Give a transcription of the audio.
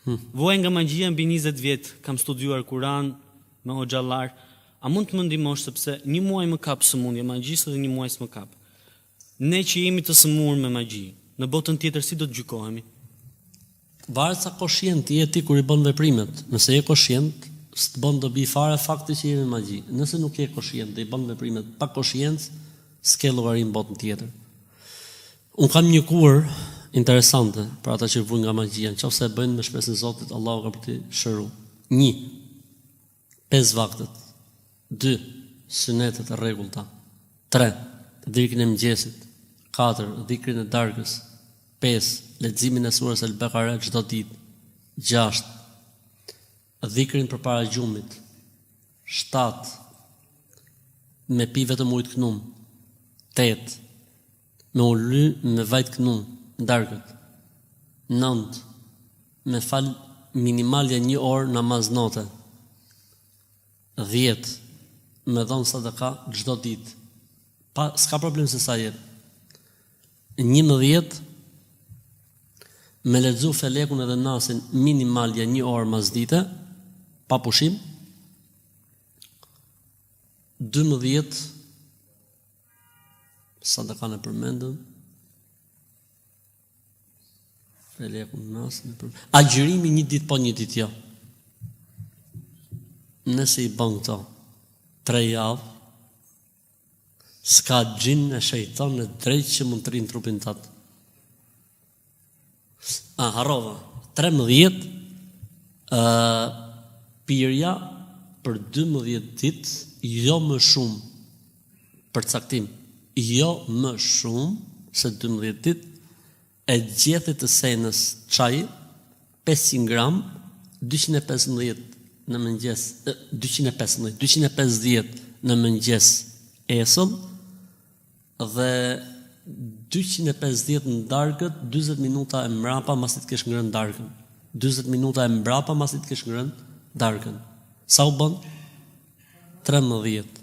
Vuaj nga magjia mbi 20 vjet, kam studiuar Kur'an me hoxhallar. A mund të më ndihmosh sepse një muaj më kap sëmundja magjisë dhe një muaj s'më kap. Ne që jemi të sëmurë me magji, në botën tjetër si do të gjykohemi? Varet sa koshient je ti kur i bën veprimet. Nëse je koshient, s'të bën dobi fare fakti që je me magji. Nëse nuk je koshient dhe i bën veprimet pa koshiencë, s'ke llogari në botën tjetër. Un kam një kur interesante për ata që vujnë nga magjia, nëse e bëjnë me shpresën e Zotit, Allahu ka për të shëruar. 1. 5 vaktet. 2. Sunetet e rregullta. 3. Dhikrin e mëngjesit. 4. Dhikrin e darkës. 5. Leximin e surës Al-Baqara çdo ditë. 6. Dhikrin përpara gjumit. 7. Me pi vetëm ujë të knum. 8. Me u ly me vaj të knum darkët. 9. Me fal minimalja 1 orë namaz note. 10. Me dhon sadaka çdo ditë. S'ka problem se sa jetë. 11. Me lexu felekun edhe nasin minimalja 1 orë mas dite, pa pushim. 12. Sadaka në përmendëm. Felekun nasin agjërimi 1 ditë po 1 ditë jo. Nëse i bën këto 3 javë, s'ka gjin e shejtan e drejt që mund të rinë trupin tëtë. Harrova. 13. Pirja për 12 ditë, jo më shumë, për caktim, jo më shumë se 12 ditë, e gjethet të senës çaj 500 gram, 215 në mëngjes, 250 në mëngjes esëll, dhe 250 në darkët, 20 minuta e mbrapa masi të kesh ngrënë darkën. 20 minuta e mbrapa masi të kesh ngrënë darkën. Sa u bën? 13.